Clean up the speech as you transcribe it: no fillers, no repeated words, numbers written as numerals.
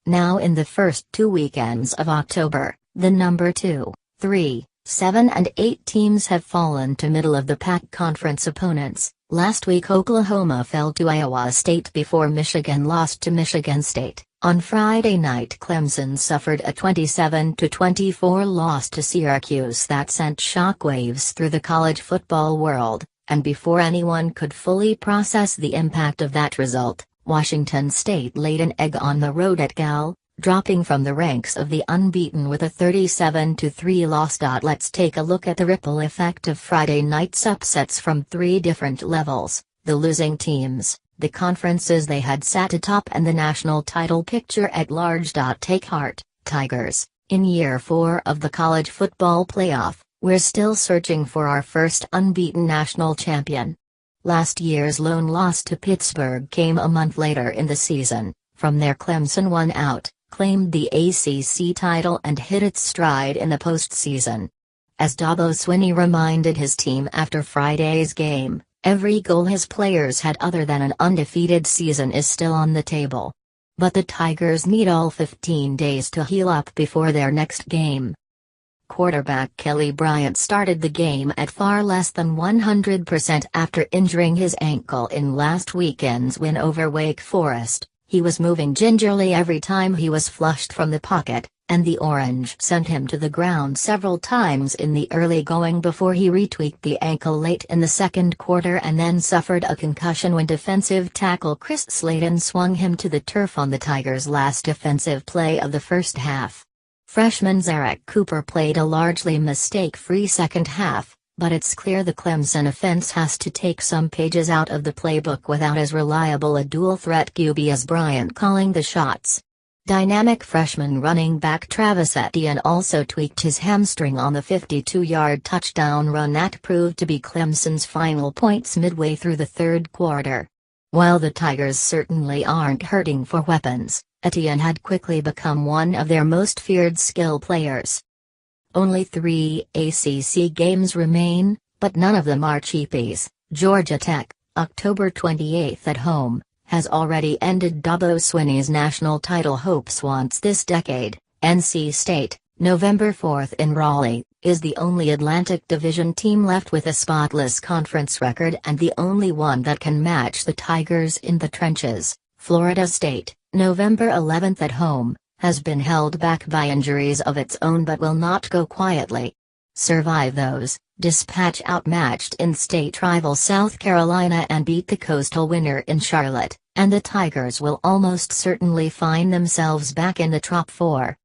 Now in the first 2 weekends of October, the number 2, 3, 7 and 8 teams have fallen to middle-of-the-pack conference opponents. Last week Oklahoma fell to Iowa State before Michigan lost to Michigan State. On Friday night Clemson suffered a 27-24 loss to Syracuse that sent shockwaves through the college football world, and before anyone could fully process the impact of that result, Washington State laid an egg on the road at Cal, dropping from the ranks of the unbeaten with a 37-3 loss. Let's take a look at the ripple effect of Friday night's upsets from 3 different levels: the losing teams, the conferences they had sat atop, and the national title picture at large. Take heart, Tigers. In year 4 of the college football playoff, we're still searching for our first unbeaten national champion. Last year's lone loss to Pittsburgh came a month later in the season. From there Clemson won out, claimed the ACC title and hit its stride in the postseason. As Dabo Swinney reminded his team after Friday's game, every goal his players had other than an undefeated season is still on the table. But the Tigers need all 15 days to heal up before their next game. Quarterback Kelly Bryant started the game at far less than 100% after injuring his ankle in last weekend's win over Wake Forest. He was moving gingerly every time he was flushed from the pocket, and the Orange sent him to the ground several times in the early going before he retweaked the ankle late in the second quarter and then suffered a concussion when defensive tackle Chris Slayton swung him to the turf on the Tigers' last defensive play of the first half. Freshman Zarek Cooper played a largely mistake-free second half, but it's clear the Clemson offense has to take some pages out of the playbook without as reliable a dual-threat QB as Bryant calling the shots. Dynamic freshman running back Travis Etienne also tweaked his hamstring on the 52-yard touchdown run that proved to be Clemson's final points midway through the third quarter. While the Tigers certainly aren't hurting for weapons, Etienne had quickly become one of their most feared skill players. Only 3 ACC games remain, but none of them are cheapies. Georgia Tech, October 28 at home, has already ended Dabo Swinney's national title hopes once this decade. NC State, November 4 in Raleigh, is the only Atlantic Division team left with a spotless conference record and the only one that can match the Tigers in the trenches. Florida State, November 11 at home, has been held back by injuries of its own but will not go quietly. Survive those, dispatch outmatched in-state rival South Carolina and beat the Coastal winner in Charlotte, and the Tigers will almost certainly find themselves back in the top 4.